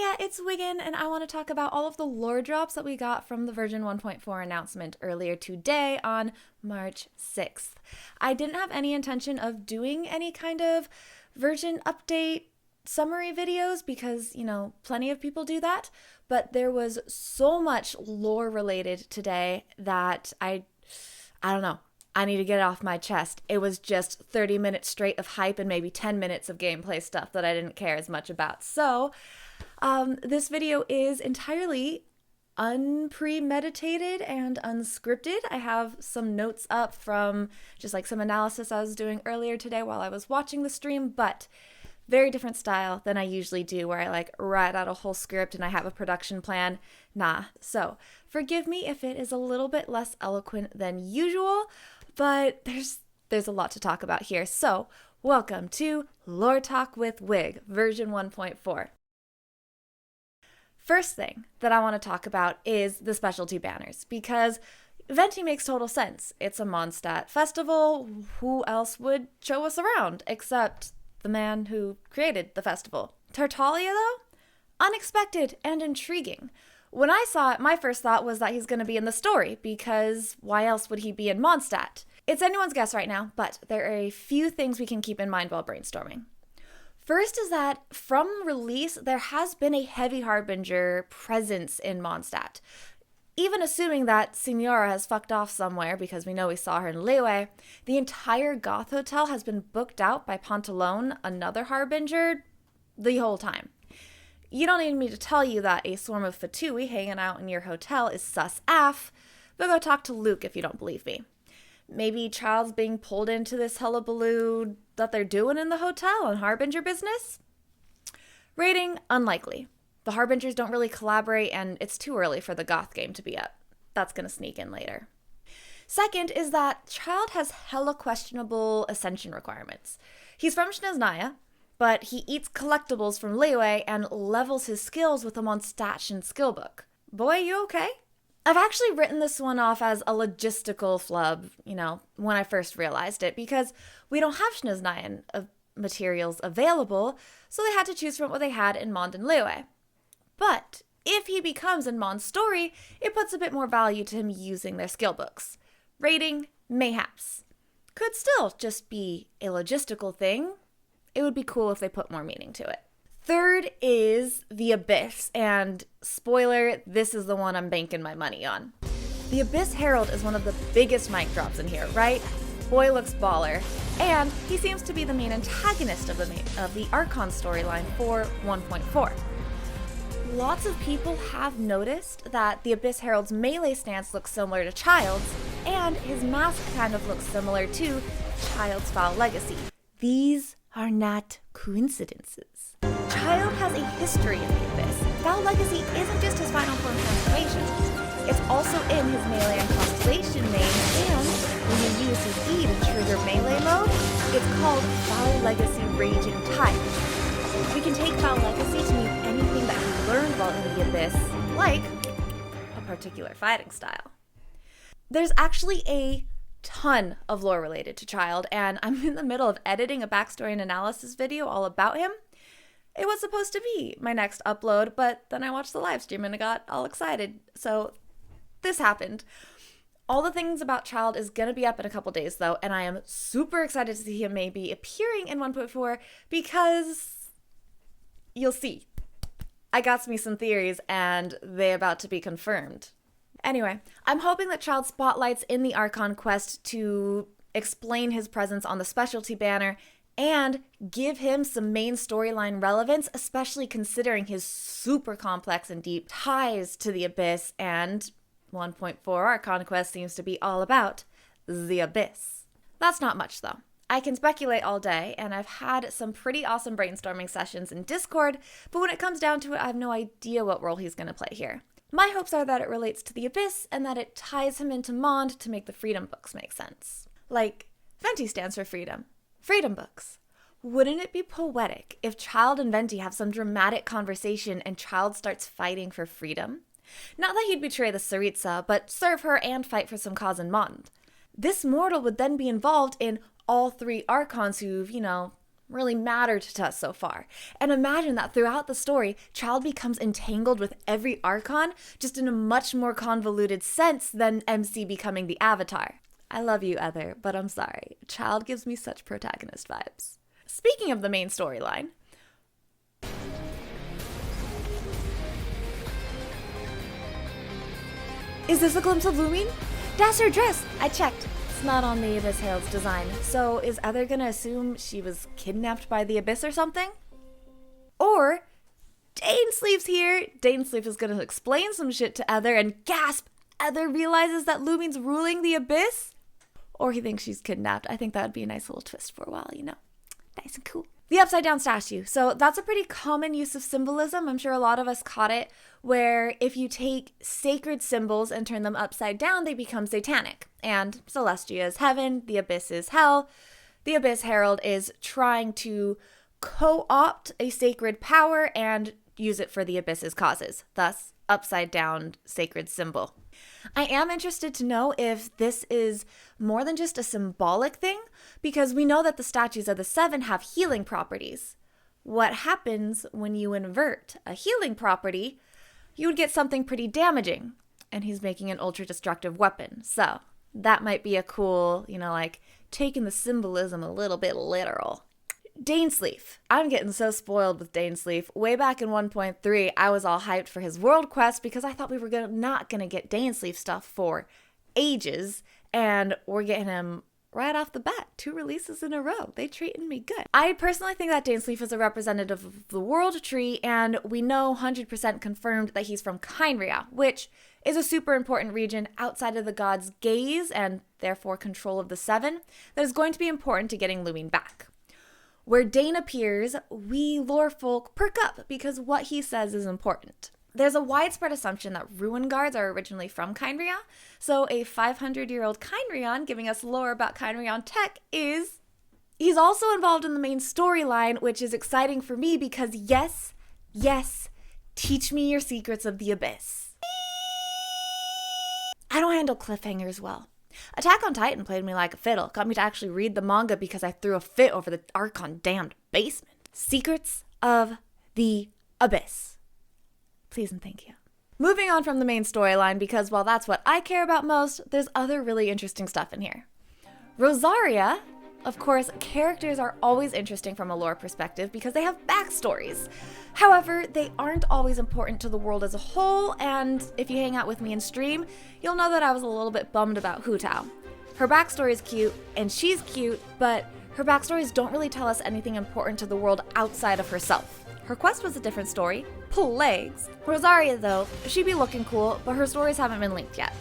Yeah, it's Wigan, and I want to talk about all of the lore drops that we got from the version 1.4 announcement earlier today on March 6th. I didn't have any intention of doing any kind of version update summary videos because, plenty of people do that, but there was so much lore related today that I don't know. I need to get it off my chest. It was just 30 minutes straight of hype and maybe 10 minutes of gameplay stuff that I didn't care as much about. So, this video is entirely unpremeditated and unscripted. I have some notes up from just like some analysis I was doing earlier today while I was watching the stream, but very different style than I usually do where I like write out a whole script and I have a production plan. Nah. So forgive me if it is a little bit less eloquent than usual, but there's a lot to talk about here. So welcome to Lore Talk with Wig, version 1.4. First thing that I want to talk about is the specialty banners, because Venti makes total sense. It's a Mondstadt festival. Who else would show us around except the man who created the festival? Tartaglia, though? Unexpected and intriguing. When I saw it, my first thought was that he's going to be in the story, because why else would he be in Mondstadt? It's anyone's guess right now, but there are a few things we can keep in mind while brainstorming. First is that from release, there has been a heavy Harbinger presence in Mondstadt. Even assuming that Signora has fucked off somewhere, because we know we saw her in Liyue, the entire Goth Hotel has been booked out by Pantalone, another Harbinger, the whole time. You don't need me to tell you that a swarm of Fatui hanging out in your hotel is sus AF, but go talk to Luke if you don't believe me. Maybe Child's being pulled into this hullabaloo that they're doing in the hotel on Harbinger business? Rating, unlikely. The Harbingers don't really collaborate, and it's too early for the Goth game to be up. That's gonna sneak in later. Second is that Child has hella questionable ascension requirements. He's from Snezhnaya, but he eats collectibles from Liyue and levels his skills with a Mondstadtian skill book. Boy, you okay? I've actually written this one off as a logistical flub, when I first realized it, because we don't have Snezhnayan materials available, so they had to choose from what they had in Mond and Liyue. But if he becomes in Mond's story, it puts a bit more value to him using their skill books. Rating, mayhaps. Could still just be a logistical thing. It would be cool if they put more meaning to it. Third is the Abyss, and spoiler, this is the one I'm banking my money on. The Abyss Herald is one of the biggest mic drops in here, right? Boy looks baller, and he seems to be the main antagonist of the Archon storyline for 1.4. Lots of people have noticed that the Abyss Herald's melee stance looks similar to Child's, and his mask kind of looks similar to Child's Foul Legacy. These are not coincidences. Child has a history in the Abyss. Foul Legacy isn't just his final form transformation. It's also in his melee and constellation name, and when you use his E to trigger melee mode, it's called Foul Legacy Raging Tide. We can take Foul Legacy to mean anything that he learned while in the Abyss, like a particular fighting style. There's actually a ton of lore related to Child, and I'm in the middle of editing a backstory and analysis video all about him. It was supposed to be my next upload, but then I watched the live stream and I got all excited. So this happened. All the things about Child is going to be up in a couple days though, and I am super excited to see him maybe appearing in 1.4 because you'll see. I got me some theories and they about to be confirmed. Anyway, I'm hoping that Child spotlights in the Archon quest to explain his presence on the specialty banner and give him some main storyline relevance, especially considering his super complex and deep ties to the Abyss, and 1.4 Archon quest seems to be all about the Abyss. That's not much though. I can speculate all day, and I've had some pretty awesome brainstorming sessions in Discord, but when it comes down to it, I have no idea what role he's going to play here. My hopes are that it relates to the Abyss, and that it ties him into Mond to make the Freedom Books make sense. Like, Venti stands for freedom. Freedom Books. Wouldn't it be poetic if Child and Venti have some dramatic conversation and Child starts fighting for freedom? Not that he'd betray the Tsaritsa, but serve her and fight for some cause in Mond. This mortal would then be involved in all three Archons who've, really mattered to us so far. And imagine that throughout the story, Child becomes entangled with every Archon, just in a much more convoluted sense than MC becoming the Avatar. I love you, Heather, but I'm sorry. Child gives me such protagonist vibes. Speaking of the main storyline, is this a glimpse of Lumine? That's her dress! I checked. It's not on the Abyss Herald's design. So is Heather gonna assume she was kidnapped by the Abyss or something? Or Dainsleif's here. Dainsleif is gonna explain some shit to Heather and gasp! Heather realizes that Lumine's ruling the Abyss? Or he thinks she's kidnapped. I think that would be a nice little twist for a while, you know. Nice and cool. The upside down statue. So that's a pretty common use of symbolism. I'm sure a lot of us caught it, where if you take sacred symbols and turn them upside down, they become satanic. And Celestia is heaven, the Abyss is hell. The Abyss Herald is trying to co-opt a sacred power and use it for the Abyss's causes. Thus, upside down sacred symbol. I am interested to know if this is more than just a symbolic thing, because we know that the statues of the Seven have healing properties. What happens when you invert a healing property? You would get something pretty damaging, and he's making an ultra-destructive weapon. So that might be a cool, like taking the symbolism a little bit literal. Dainsleif. I'm getting so spoiled with Dainsleif. Way back in 1.3, I was all hyped for his world quest because I thought we were not going to get Dainsleif stuff for ages, and we're getting him right off the bat. 2 releases in a row. They treating me good. I personally think that Dainsleif is a representative of the world tree, and we know 100% confirmed that he's from Khaenri'ah, which is a super important region outside of the gods' gaze and therefore control of the Seven that is going to be important to getting Lumine back. Where Dain appears, we lore folk perk up because what he says is important. There's a widespread assumption that Ruin Guards are originally from Khaenri'ah, so a 500-year-old Khaenri'ahn giving us lore about Khaenri'ahn tech is... He's also involved in the main storyline, which is exciting for me because yes, teach me your secrets of the Abyss. I don't handle cliffhangers well. Attack on Titan played me like a fiddle, got me to actually read the manga because I threw a fit over the Archon damned basement. Secrets of the Abyss. Please and thank you. Moving on from the main storyline, because while that's what I care about most, there's other really interesting stuff in here. Rosaria, of course, characters are always interesting from a lore perspective because they have backstories. However, they aren't always important to the world as a whole, and if you hang out with me in stream, you'll know that I was a little bit bummed about Hu Tao. Her backstory is cute, and she's cute, but her backstories don't really tell us anything important to the world outside of herself. Her quest was a different story. Plagues. Rosaria, though, she'd be looking cool, but her stories haven't been linked yet.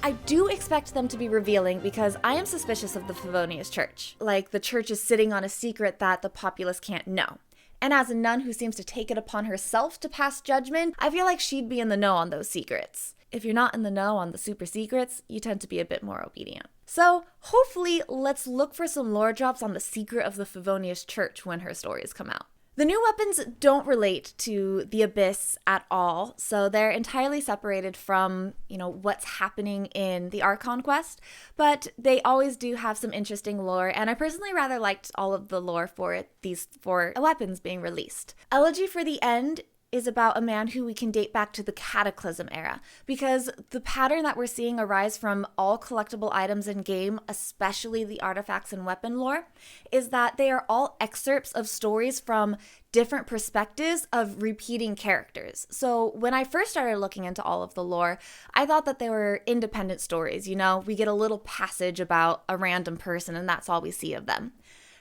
I do expect them to be revealing because I am suspicious of the Favonius Church. Like, the church is sitting on a secret that the populace can't know. And as a nun who seems to take it upon herself to pass judgment, I feel like she'd be in the know on those secrets. If you're not in the know on the super secrets, you tend to be a bit more obedient. So, hopefully, let's look for some lore drops on the secret of the Favonius Church when her stories come out. The new weapons don't relate to the Abyss at all, so they're entirely separated from, what's happening in the Archon quest, but they always do have some interesting lore, and I personally rather liked all of the lore for these 4 weapons being released. Elegy for the End is about a man who we can date back to the Cataclysm era, because the pattern that we're seeing arise from all collectible items in game, especially the artifacts and weapon lore, is that they are all excerpts of stories from different perspectives of repeating characters. So when I first started looking into all of the lore, I thought that they were independent stories, we get a little passage about a random person and that's all we see of them.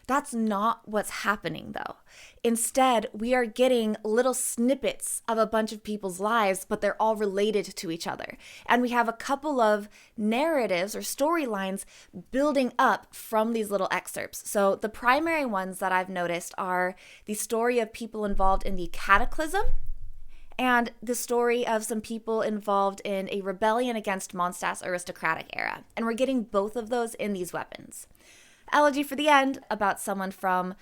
That's not what's happening, though. Instead, we are getting little snippets of a bunch of people's lives, but they're all related to each other. And we have a couple of narratives or storylines building up from these little excerpts. So the primary ones that I've noticed are the story of people involved in the Cataclysm and the story of some people involved in a rebellion against Mondstadt's aristocratic era. And we're getting both of those in these weapons. Elegy for the End, about someone from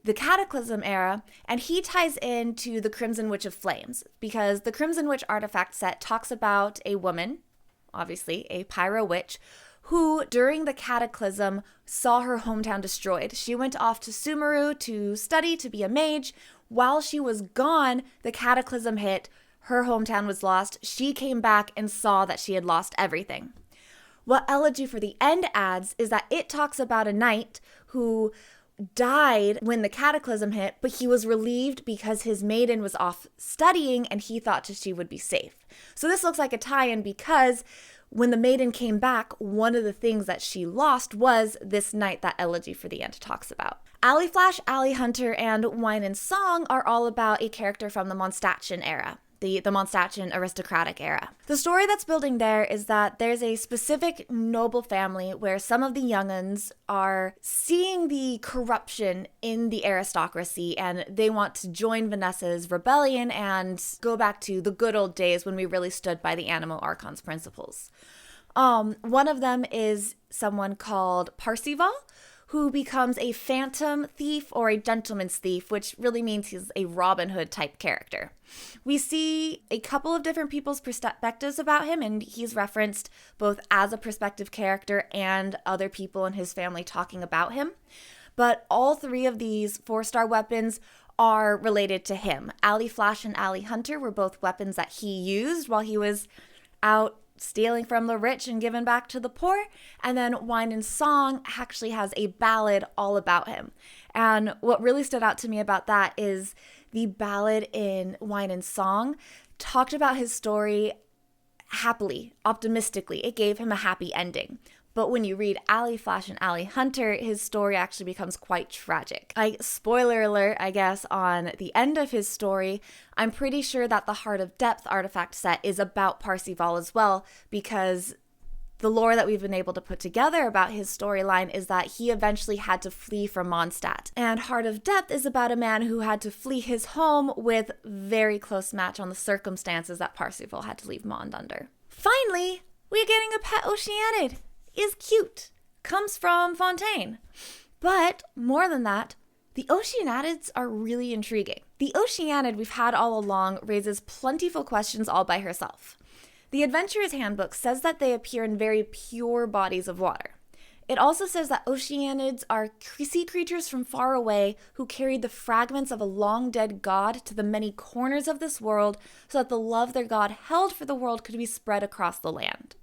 the Cataclysm era, and he ties into the Crimson Witch of Flames, because the Crimson Witch artifact set talks about a woman, obviously a pyro witch, who, during the cataclysm, saw her hometown destroyed. She went off to Sumeru to study to be a mage. While she was gone, the cataclysm hit. Her hometown was lost. She came back and saw that she had lost everything. What Elegy for the End adds is that it talks about a knight who died when the cataclysm hit, but he was relieved because his maiden was off studying and he thought that she would be safe. So this looks like a tie-in because when the maiden came back, one of the things that she lost was this knight that Elegy for the End talks about. Alley Flash, Alley Hunter, and Wine and Song are all about a character from the Mondstadt era. The Mondstadt aristocratic era. The story that's building there is that there's a specific noble family where some of the younguns are seeing the corruption in the aristocracy and they want to join Vanessa's rebellion and go back to the good old days when we really stood by the Anemo Archon's principles. One of them is someone called Parzival, who becomes a phantom thief or a gentleman's thief, which really means he's a Robin Hood type character. We see a couple of different people's perspectives about him, and he's referenced both as a perspective character and other people in his family talking about him. But all three of these 4-star weapons are related to him. Alley Flash and Alley Hunter were both weapons that he used while he was out stealing from the rich and giving back to the poor. And then Wine and Song actually has a ballad all about him. And what really stood out to me about that is the ballad in Wine and Song talked about his story happily, optimistically. It gave him a happy ending. But when you read Alley Flash and Alley Hunter, his story actually becomes quite tragic. Spoiler alert, I guess, on the end of his story, I'm pretty sure that the Heart of Depth artifact set is about Parzival as well, because the lore that we've been able to put together about his storyline is that he eventually had to flee from Mondstadt. And Heart of Depth is about a man who had to flee his home with very close match on the circumstances that Parzival had to leave Mond under. Finally, we're getting a pet Oceanid. Is cute. Comes from Fontaine. But more than that, the Oceanids are really intriguing. The Oceanid we've had all along raises plentiful questions all by herself. The Adventurer's Handbook says that they appear in very pure bodies of water. It also says that Oceanids are sea creatures from far away who carried the fragments of a long-dead god to the many corners of this world so that the love their god held for the world could be spread across the land.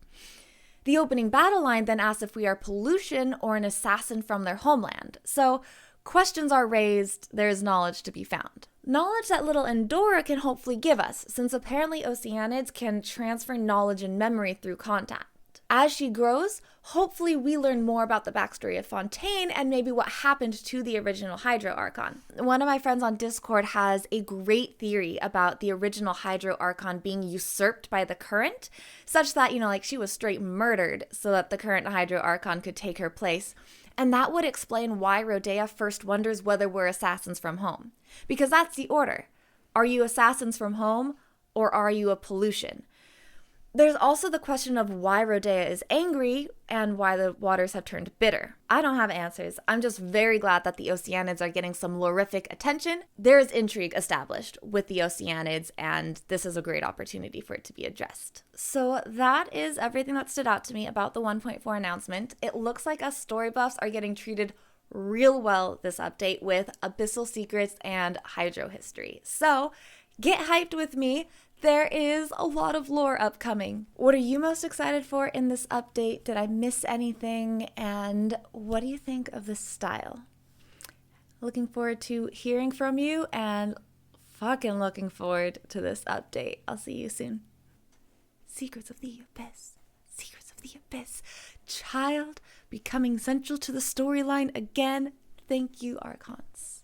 The opening battle line then asks if we are pollution or an assassin from their homeland. So questions are raised, there is knowledge to be found. Knowledge that little Endora can hopefully give us, since apparently Oceanids can transfer knowledge and memory through contact. As she grows, hopefully we learn more about the backstory of Fontaine and maybe what happened to the original Hydro Archon. One of my friends on Discord has a great theory about the original Hydro Archon being usurped by the current, such that, she was straight murdered so that the current Hydro Archon could take her place. And that would explain why Rodea first wonders whether we're assassins from home. Because that's the order. Are you assassins from home or are you a pollution? There's also the question of why Rodea is angry and why the waters have turned bitter. I don't have answers. I'm just very glad that the Oceanids are getting some lorific attention. There is intrigue established with the Oceanids, and this is a great opportunity for it to be addressed. So that is everything that stood out to me about the 1.4 announcement. It looks like us story buffs are getting treated real well this update with Abyssal Secrets and Hydro History. So get hyped with me. There is a lot of lore upcoming. What are you most excited for in this update? Did I miss anything? And what do you think of this style? Looking forward to hearing from you and fucking looking forward to this update. I'll see you soon. Secrets of the Abyss. Secrets of the Abyss. Child becoming central to the storyline again. Thank you, Archons.